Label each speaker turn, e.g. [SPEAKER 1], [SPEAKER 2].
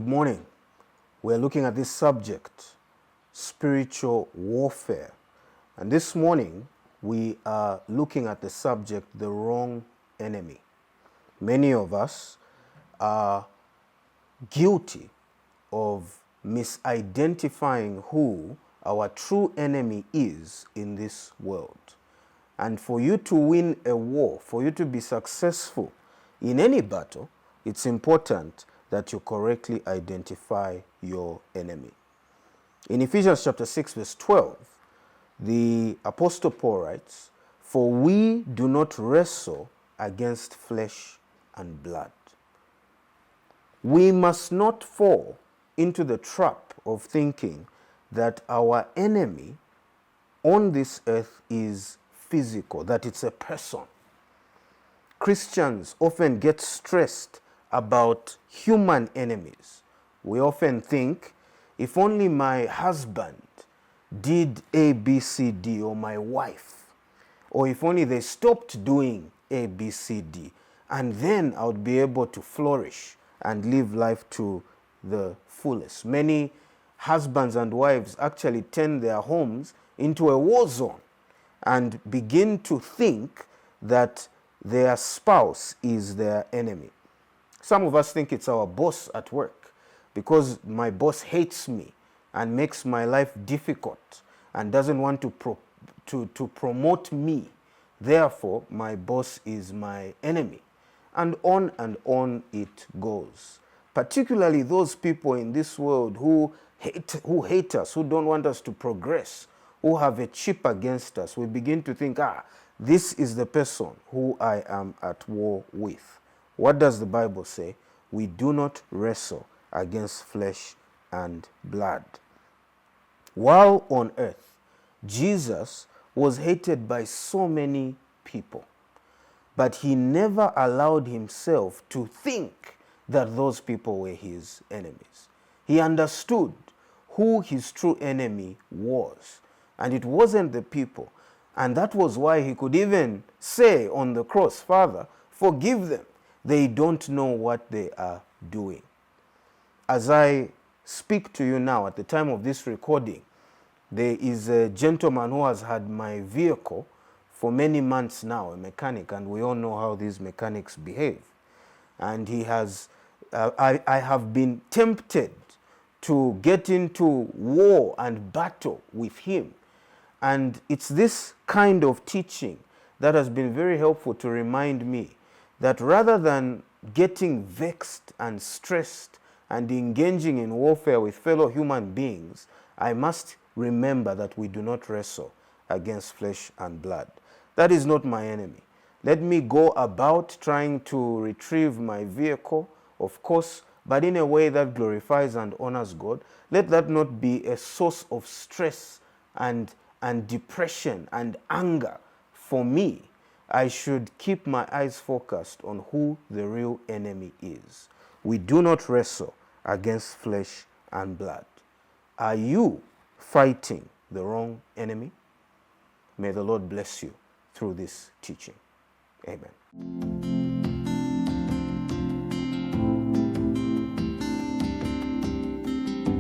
[SPEAKER 1] Good morning. We're looking at this subject, spiritual warfare. And this morning, we are looking at the subject, the wrong enemy. Many of us are guilty of misidentifying who our true enemy is in this world. And for you to win a war, for you to be successful in any battle, it's important that you correctly identify your enemy. In Ephesians chapter 6, verse 12, the Apostle Paul writes, "For we do not wrestle against flesh and blood." We must not fall into the trap of thinking that our enemy on this earth is physical, that it's a person. Christians often get stressed about human enemies. We often think, if only my husband did A, B, C, D, or my wife, or if only they stopped doing A, B, C, D, and then I would be able to flourish and live life to the fullest. Many husbands and wives actually turn their homes into a war zone and begin to think that their spouse is their enemy. Some of us think it's our boss at work, because my boss hates me and makes my life difficult and doesn't want to promote me. Therefore, my boss is my enemy. And on it goes. Particularly those people in this world who hate us, who don't want us to progress, who have a chip against us. We begin to think, this is the person who I am at war with. What does the Bible say? We do not wrestle against flesh and blood. While on earth, Jesus was hated by so many people, but he never allowed himself to think that those people were his enemies. He understood who his true enemy was, and it wasn't the people. And that was why he could even say on the cross, "Father, forgive them. They don't know what they are doing." As I speak to you now, at the time of this recording, there is a gentleman who has had my vehicle for many months now, a mechanic, and we all know how these mechanics behave. And he has, I have been tempted to get into war and battle with him. And it's this kind of teaching that has been very helpful to remind me that rather than getting vexed and stressed and engaging in warfare with fellow human beings, I must remember that we do not wrestle against flesh and blood. That is not my enemy. Let me go about trying to retrieve my vehicle, of course, but in a way that glorifies and honors God. Let that not be a source of stress and depression and anger for me. I should keep my eyes focused on who the real enemy is. We do not wrestle against flesh and blood. Are you fighting the wrong enemy? May the Lord bless you through this teaching. Amen.